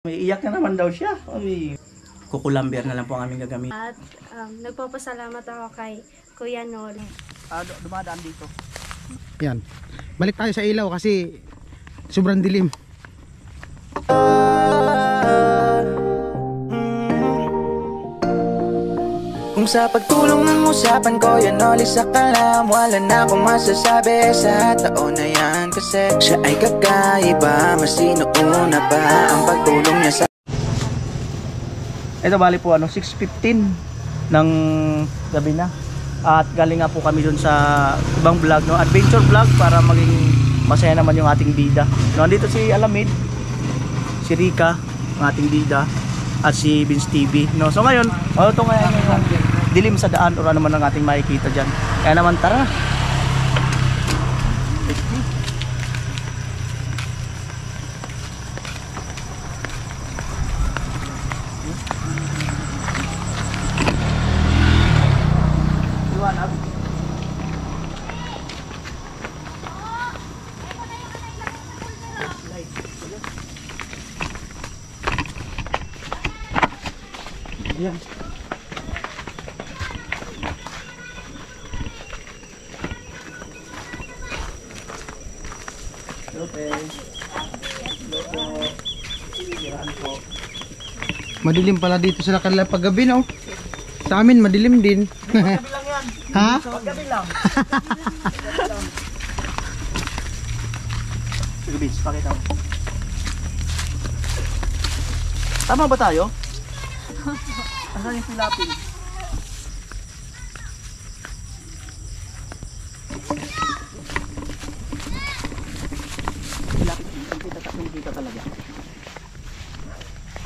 May iyak na naman daw siya. Ay, kukulamber na lang po ang aming gagamit. At nagpapasalamat ako kay Kuya Nol. Dumadaan dito. Yan. Balik tayo sa ilaw kasi sobrang dilim. Kung sa pagtulong ng usapan ko yan olis sa kalam, wala na akong masasabi sa taon na yan. Kasi siya ay kakaiba, mas sinuuna pa ang pagtulong niya sa... Ito bali po 6:15 ng gabi na. At galing nga po kami dun sa ibang vlog, no? Adventure vlog para maging masaya naman yung ating bida. No, andito si Alamid, si Rika, ang ating bida, at si Vince TV. No, so ngayon, ito ngayon yung dilim sa daan o ano naman ang ating makikita dyan. Kaya naman tara. Yan. Madilim pala dito sila kanila paggabi, no? Sa amin madilim din. Paggabi lang yan. Ha? Paggabi lang. Sige, Vince, pakita mo. Tama ba tayo? Asan yung pilapil? Pilapil, kita talaga.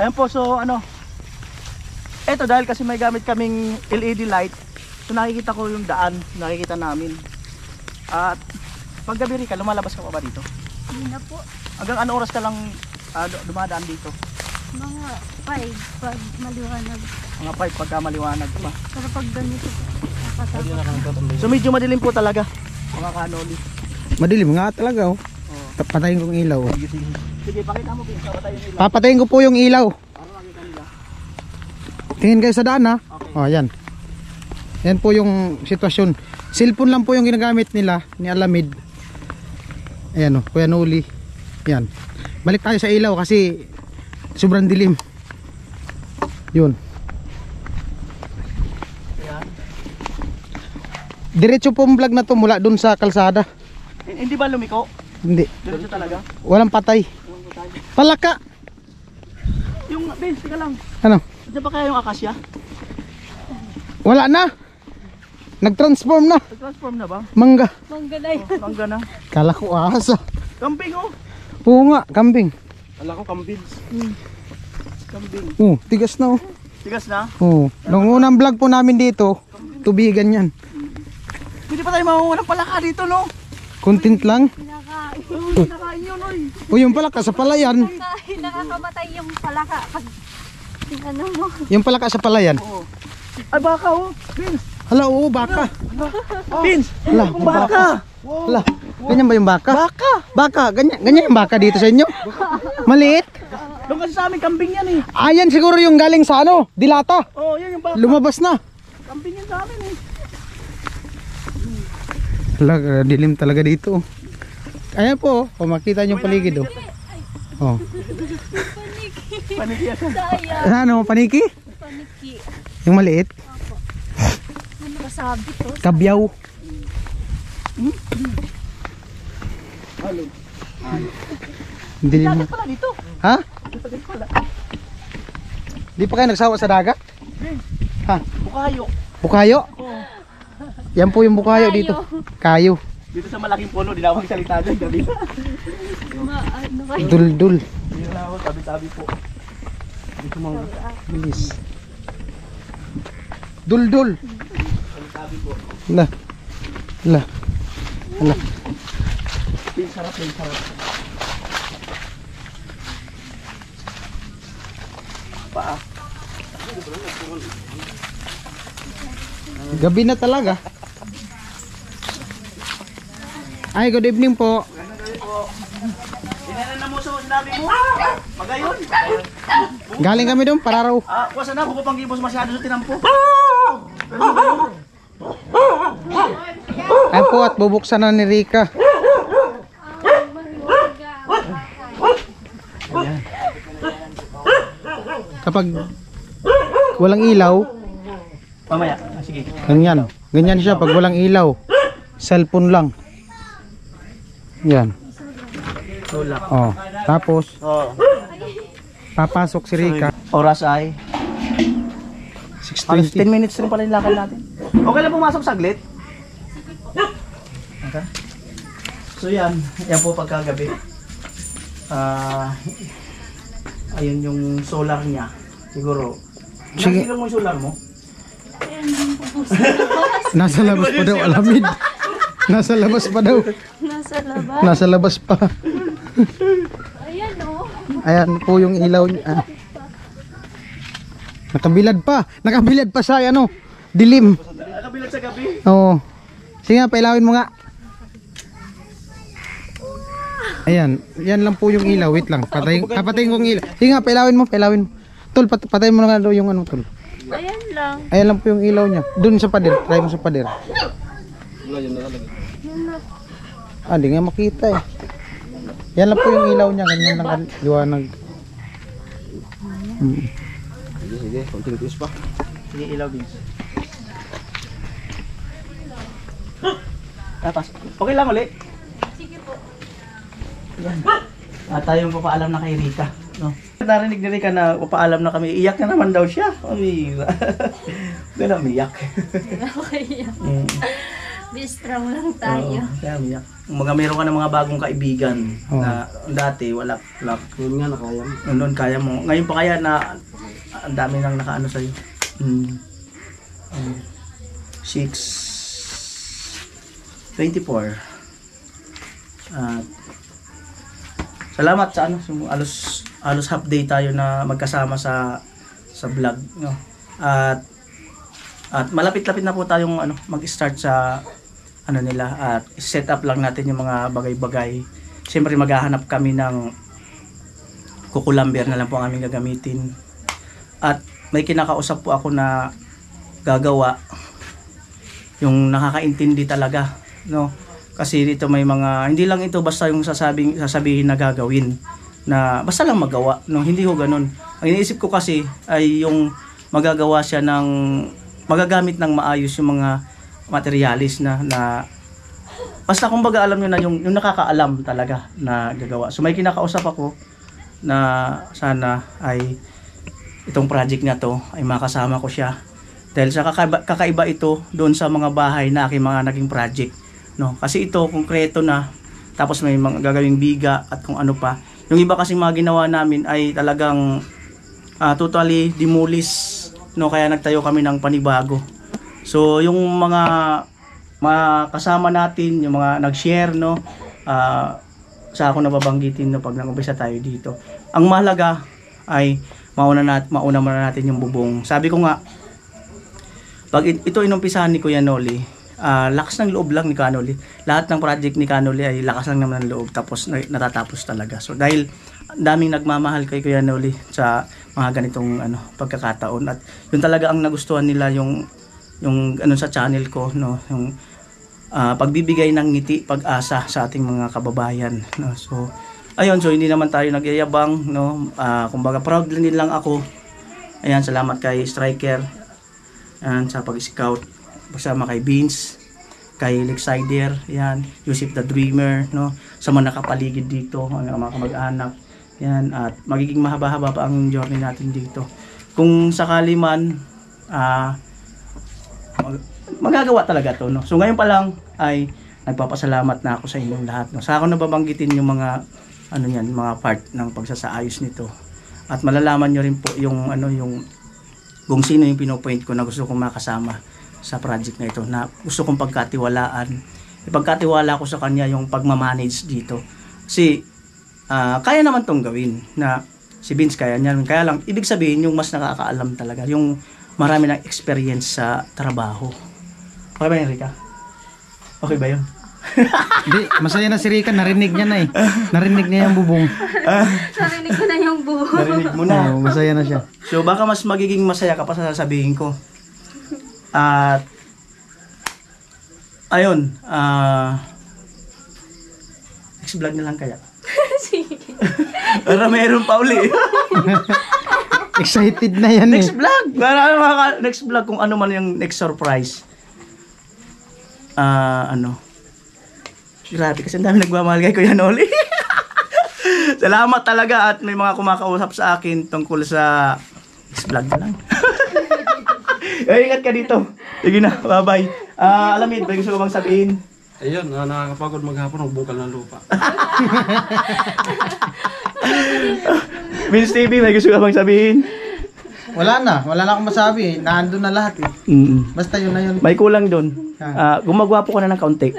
Ayan po, so eto dahil kasi may gamit kaming LED light, so nakikita ko yung daan, nakikita namin. At paggabi ka, lumalabas ka pa ba dito? Hindi na po. Hanggang ano oras ka lang dumadaan dito? Mga 5 pag maliwanag. Mga 5 pagka maliwanag pa. Pero pag ganito po, nakatakot. So medyo madilim po talaga, mga kanoli. Madilim nga talaga, oh. Patayin ko yung ilaw, oh. Sige, pakita mo, Vince, patayin yung ilaw. Papatayin ko po yung ilaw. Para makita nila. Tingin kayo sa daan, ha? Okay. Oh, yan. Yan po yung sitwasyon. Cellphone lang po yung ginagamit nila ni Alamid. Ayan, oh, Kuya Noli. Yan. Balik tayo sa ilaw kasi sobrang dilim. Yun. Ayan. Diretso po ang vlog na to mula dun sa kalsada. Hindi ba lumiko? Hindi. Diretso talaga? Walang patay. Palaka. Yung, Vince, tika lang. Ano? Diyan ba kaya yung akasya? Wala na. Nag-transform na. Nag-transform na ba? Mangga. Mangga na yun. Mangga na. Kala ko asa. Kambing, oh. Oo nga, kambing. Kala ko kambing. Kambing. Oo, tigas na, oh. Tigas na? Oo. Nung unang vlog po namin dito, tubigan yan. Hindi pa tayo mahuhulang palaka dito, no? Content lang. Nakain yun, oy. O yung palaka sa palayan. Nakakamatay yung palaka pag ano mo. Yung palaka sa palayan. Oo. Ay, baka, oh. Vince. Hala, oo, baka. Vince. Hala, Baka. Hala, ganyan ba yung baka? Baka. Baka, ganyan yung baka dito sa inyo? Maliit? Doon kasi sa amin, kambing yan, eh. Ayan siguro yung galing sa ano, Dilata. Oh, yan yung baka. Lumabas na. Kambing yan sa amin, eh. Hala, dilim talaga dito. Ayan po, oh, makita nyo yung paligid, oh. Oh. Paniki yan. Saya. Ano, paniki? Paniki. Yung maliit? Ano kasabi to? Kabyaw. Hindi mo. Dagat pala dito. Ha? Dagat pala. Di pa kayo nagsawa sa dagat? Ha? Bukayo. Bukayo? Oo. Yan po yung bukayo dito. Kayo. Dito sa malaking puno, di na ako magsalita dyan. Gabi na. Ano kayo? Dul-dul. Hindi na ako, tabi-tabi po. Dito mga Bilis. Dul-dul. tabi po. Lah. Lah. Lah. Sarap, sarap. Paa. Gabi na talaga. Ay, good evening po. Sinanan mo sa sinabi mo. Pagayon. Galing kami doon para raw. Kuwasa na, bukupang gibos masyado sa tinampo. Ay po at bubuksan na ni Rika. Kapag walang ilaw, Mamaya, sige. ganyan. Ganyan siya pag walang ilaw. Cellphone lang. Yan. Tulak. Oh. Tapos Oh. papasok si Rika. Oras ay 10 6:20. minutes rin pala yung lakad natin. Okay lang pumasok saglit? Okay. So yan po pagkagabi. Ayun yung solar niya. Siguro. Sige. Sige mo yung solar mo. Nasa labas pa daw, Alamid. Nasa labas pa daw. Nasa labas. Nasa labas pa. Ayan o. Ayan po yung ilaw niya. Nakabilad pa. Nakabilad pa sa ano, dilim. Nakabilad sa gabi. Oo. Sige nga, pailawin mo nga. Ayan, yan lang po yung ilaw. Wait lang. Papatayin ko yung ilaw. Sige nga, pailawin mo, pailawin mo. Tol, patayin mo na nga daw yung ano, tol. Ayan lang. Ayan lang po yung ilaw niya. Doon sa pader. Try mo sa pader. Di nga makita eh. Yan lang po yung ilaw niya. Ganyan lang liwanag. Sige, konting tiis pa. Sige, ilaw din. Tapos, okay lang ulit. Sige po. Yan. At tayo papaalam na kay Rika. No? Narinig ni Rika na papaalam na kami. Iyak na naman daw siya. Amira. Ganun, umiyak. Okay. Mm. Be strong lang tayo. Kaya umiyak. Mga meron ka ng mga bagong kaibigan na dati wala. Yun nga, nakaya mo. Noon kaya mo. Ngayon pa kaya na ang dami nang nakaano sa'yo. 6:24. At salamat sa ano, alos half day tayo na magkasama sa vlog, no. At malapit-lapit na po tayong ano, mag-start sa ano nila at set up lang natin yung mga bagay-bagay. Siyempre maghahanap kami ng kukulamber na lang po ang aming gagamitin. At may kinakausap po ako na gagawa yung nakakaintindi talaga, no. Kasi dito may mga, hindi lang ito basta yung sasabihin na gagawin, na basta lang magawa, no? Hindi ho ganun. Ang iniisip ko kasi ay yung magagawa siya ng, magagamit ng maayos yung mga materialis na basta kumbaga alam nyo na yung nakakaalam talaga na gagawa. So may kinakausap ako na sana ay itong project na to ay makasama ko siya. Dahil sa kakaiba ito doon sa mga bahay na aking mga naging project. No, kasi ito konkreto na, tapos may mga gagawing biga at kung ano pa. Yung iba kasi mga ginawa namin ay talagang totally demolish, no, kaya nagtayo kami ng panibago. So yung mga kasama natin, yung mga nag-share, no, sa ako nababanggitin, no, pag nag-umpisa tayo dito. Ang mahalaga ay mauna muna natin yung bubong. Sabi ko nga, pag ito inumpisahan ni Kuya Noli, lakas ng loob lang ni Kanoli. Lahat ng project ni Kanoli ay lakas lang naman ng loob, tapos natatapos talaga. So dahil daming nagmamahal kay Kuya Noli sa mga ganitong ano, pagkakataon, at yun talaga ang nagustuhan nila yung ano sa channel ko, no, yung pagbibigay ng ngiti, pag-asa sa ating mga kababayan, no. So ayun, so hindi naman tayo nagyayabang, no. Kumbaga proud din lang ako. Ayan, salamat kay Striker, ayan, sa pag-scout, kasama kay Beans, kay Lexider, yan, Yusuf the Dreamer, no, sa mga nakapaligid dito, ang mga kamag-anak, yan, at magiging mahaba-haba pa ang journey natin dito. Kung sakali man, magagawa talaga to, no. So ngayon pa lang ay nagpapasalamat na ako sa inyong lahat, no. Sa ako nababanggitin yung mga ano yan, mga part ng pagsasaayos nito. At malalaman nyo rin po yung ano, yung kung sino yung pinopoint ko na gusto kong makasama sa project na ito, na gusto kong pagkatiwalaan. Ipagkatiwala ko sa kanya yung pagmamanage dito. Kasi kaya naman tong gawin, na si Vince kaya niyan. Kaya lang, ibig sabihin yung mas nakakaalam talaga, yung marami ng experience sa trabaho. Okay ba yun, Rika? Okay ba yun? Hindi, masaya na si Rika, narinig niya na eh. Narinig niya yung bubong. Narinig ko na yung buho. Narinig mo na. Oo, masaya na siya. So baka mas magiging masaya ka pa sa sasabihin ko. At ayun, next vlog na lang kaya. Sige. Para meron pa uli. Excited na yan Next eh. vlog! Next vlog kung ano man yung next surprise. Grabe kasi ang dami nagmamahal kay Kuya Noli. Salamat talaga at may mga kumakausap sa akin tungkol sa next vlog na lang. Ay, ingat ka dito. Sige na, bye-bye. Alamid, may gusto ko bang sabihin? Ayun, nakakapagod maghapon ng bukal ng lupa. Vince TV, may gusto ka bang sabihin? Wala na akong masabi eh. Naandun na lahat eh. Basta yun na yun. May kulang doon. Gumagwapo ka na ng kaunti.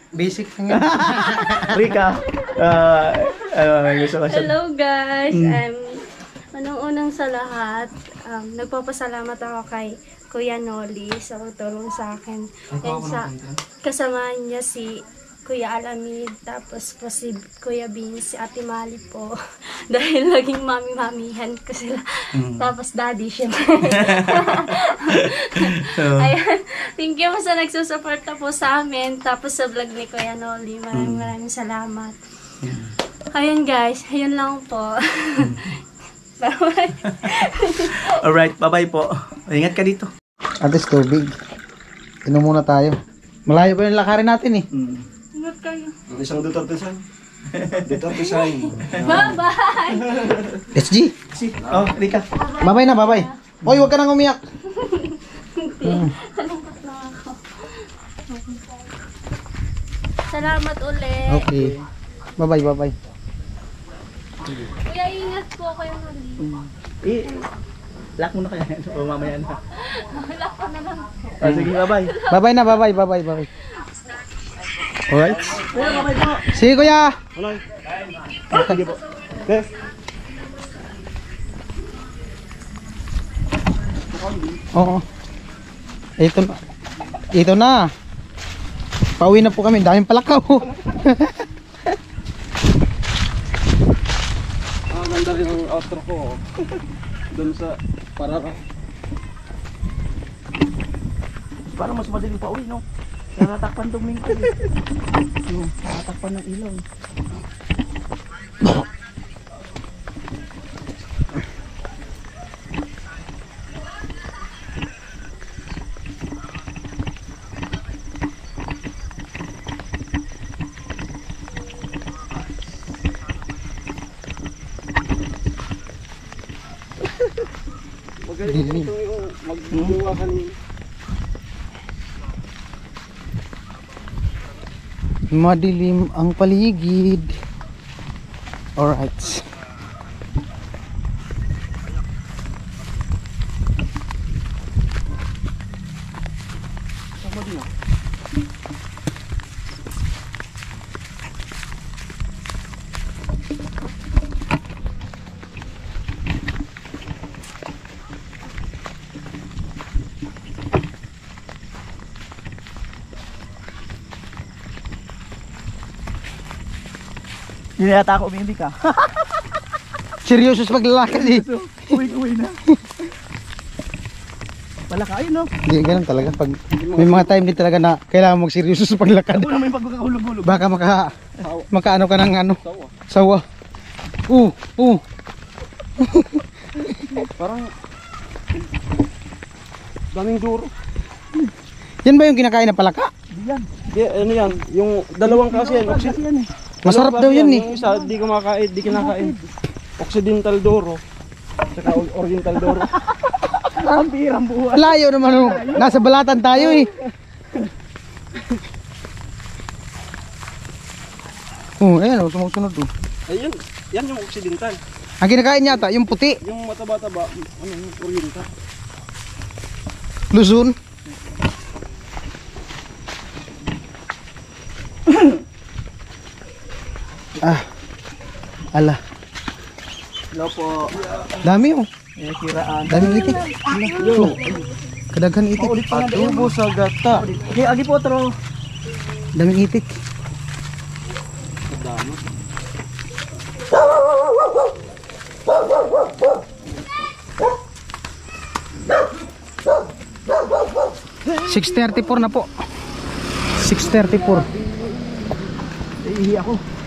Basic na nga. Rika, may gusto ka sabihin? Hello guys. Unang-unang sa lahat, nagpapasalamat ako kay Kuya Noli sa pagtulong sa akin. And sa kasama niya si Kuya Alamid, tapos po si Kuya Vince, si Ate Mali po. Dahil laging mami-mamihan ko sila. Tapos daddy, syempre. Ayan. Thank you po sa nagsusuporta po sa amin. Tapos sa vlog ni Kuya Noli. Maraming salamat. Ayan guys, ayun lang po. Bye-bye. Alright, bye-bye po. Ingat ka dito. At least tubig. Inom muna tayo. Malayo pa yung lakarin natin eh. Ingat kayo. Isang Duterte sign. Duterte sign. Bye-bye. SG. Oh, Rika. Babay na, babay. Hoy, huwag ka nang umiyak. Nalungkot na ako. Salamat ulit. Okay. Babay, babay. Kuya, ingat po kayo Noli. Lock mo na kaya. O mamaya na. Lock ko na lang. Sige, bye-bye. Babay na, babay, babay, babay. Alright. Kuya, bye-bye po. Sige, kuya. Sige po. Okay. Oo. Ito na. Ito na. Pauwi na po kami. Daming palakaw. Ganda rin ang outro ko. Doon sa Parara. Parang mas madaling pa uwi, no? Natatakpan tuming ko. Natatakpan ng ilaw. Magaling ito yung magbuwa kanina. Madilim ang paligid. Alright. Hindi yata ako umimik ka. Seryoso sa paglalakad eh. Uwi na. Wala ka, ayun, no? Hindi, ganun talaga. Pag may mga time din talaga na kailangan magseryoso sa paglakad. Ako naman yung pagkakahulog-hulog. Baka makaano ka ng ano, sawa. Parang daming duro. Yan ba yung kinakain na palaka? Yan. Di, ano yan, yung dalawang kasi yan, Kasi yan eh. Masarap daw yun eh. Yung isa, di kumakain, di kinakain. Occidental Doro. Saka Oriental Doro. Ang pirang buhay. Layo naman oh. Nasa balatan tayo eh. Oh, ayan oh, sumusunod oh. Ayun, yan yung Occidental. Ang kinakain yata, yung puti. Yung mataba-taba, ano yung Oriental. Luzon. Ala. Hello po. Dami oh. Eh, kiraan. Daming itik. Kadaghan itik. Ulit pa na. Adobo sa gata. Okay, agi po, tro. Daming itik. Dami. 6:34 na po. 6:34. Iihi ako.